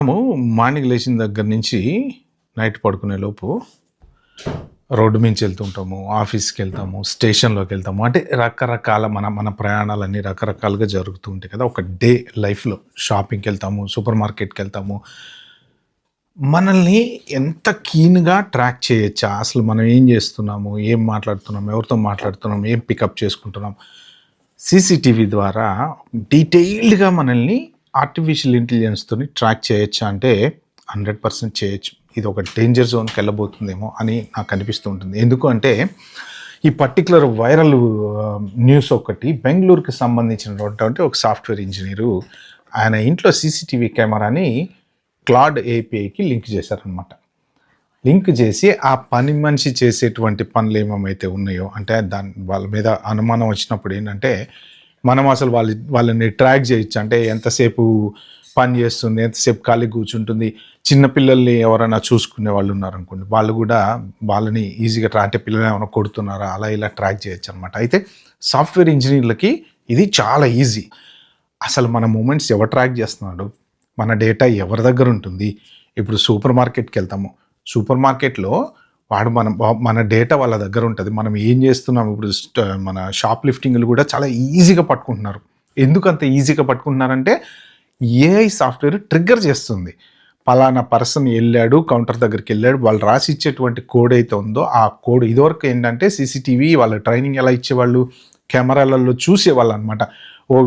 మనము మార్నింగ్ లేచిన దగ్గర నుంచి నైట్ పడుకునే లోపు రోడ్డు మించి వెళ్తుంటాము, ఆఫీస్కి వెళ్తాము, స్టేషన్లోకి వెళ్తాము. అంటే రకరకాల మన మన ప్రయాణాలన్నీ రకరకాలుగా జరుగుతూ ఉంటాయి కదా. ఒక డే లైఫ్లో షాపింగ్కి వెళ్తాము, సూపర్ మార్కెట్కి వెళ్తాము. మనల్ని ఎంత కీన్గా ట్రాక్ చేయొచ్చా, అసలు మనం ఏం చేస్తున్నాము, ఏం మాట్లాడుతున్నాం, ఎవరితో మాట్లాడుతున్నాం, ఏం పికప్ చేసుకుంటున్నాం, సీసీటీవీ ద్వారా డీటెయిల్డ్గా మనల్ని ఆర్టిఫిషియల్ ఇంటెలిజెన్స్తో ట్రాక్ చేయొచ్చా అంటే 100% చేయొచ్చు. ఇది ఒక డేంజర్ జోన్కి వెళ్ళబోతుందేమో అని నాకు అనిపిస్తూ ఉంటుంది. ఎందుకు అంటే ఈ పర్టికులర్ వైరల్ న్యూస్ ఒకటి, బెంగళూరుకి సంబంధించినటువంటి ఒక సాఫ్ట్వేర్ ఇంజనీరు ఆయన ఇంట్లో సీసీటీవీ కెమెరాని క్లాడ్ ఏపీఐకి లింక్ చేశారనమాట. లింక్ చేసి ఆ పని మనిషి చేసేటువంటి పనులు ఏమైతే ఉన్నాయో, అంటే వాళ్ళ మీద అనుమానం వచ్చినప్పుడు ఏంటంటే మనం అసలు వాళ్ళని ట్రాక్ చేయొచ్చు. అంటే ఎంతసేపు పని చేస్తుంది, ఎంతసేపు ఖాళీ కూర్చుంటుంది. చిన్నపిల్లల్ని ఎవరైనా చూసుకునే వాళ్ళు ఉన్నారనుకోండి, వాళ్ళు కూడా వాళ్ళని ఈజీగా అంటే పిల్లలు ఏమైనా కొడుతున్నారా అలా ఇలా ట్రాక్ చేయొచ్చు అనమాట. అయితే సాఫ్ట్వేర్ ఇంజనీర్లకి ఇది చాలా ఈజీ. అసలు మన మూమెంట్స్ ఎవరు ట్రాక్ చేస్తున్నాడు, మన డేటా ఎవరి దగ్గర ఉంటుంది. ఇప్పుడు సూపర్ మార్కెట్కి వెళ్తాము, సూపర్ మార్కెట్లో వాడు మన డేటా వాళ్ళ దగ్గర ఉంటుంది. మనం ఏం చేస్తున్నాం, ఇప్పుడు మన షాప్ లిఫ్టింగ్లు కూడా చాలా ఈజీగా పట్టుకుంటున్నారు. ఎందుకు అంత ఈజీగా పట్టుకుంటున్నారంటే ఏఐ సాఫ్ట్వేర్ ట్రిగ్గర్ చేస్తుంది. పలానా పర్సన్ వెళ్ళాడు, కౌంటర్ దగ్గరికి వెళ్ళాడు, వాళ్ళు రాసి ఇచ్చేటువంటి కోడ్ అయితే ఉందో ఆ కోడ్, ఇదివరకు ఏంటంటే సీసీటీవీ వాళ్ళ ట్రైనింగ్ ఎలా ఇచ్చేవాళ్ళు, కెమెరాలలో చూసేవాళ్ళు అనమాట.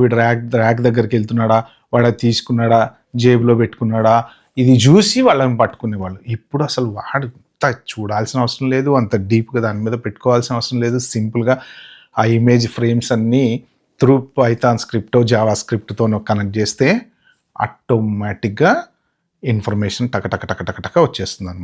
వీడు ర్యాక్ దగ్గరికి వెళ్తున్నాడా, వాడు తీసుకున్నాడా, జేబులో పెట్టుకున్నాడా, ఇది చూసి వాళ్ళని పట్టుకునేవాళ్ళు. ఇప్పుడు అసలు వాడు చూడాల్సిన అవసరం లేదు, అంత డీప్గా దాని మీద పెట్టుకోవాల్సిన అవసరం లేదు. సింపుల్గా ఆ ఇమేజ్ ఫ్రేమ్స్ అన్నీ త్రూ పైథాన్ స్క్రిప్టో జావా స్క్రిప్ట్తోనో కనెక్ట్ చేస్తే ఆటోమేటిక్గా ఇన్ఫర్మేషన్ టక టక టక టక టక వచ్చేస్తుంది అనమాట.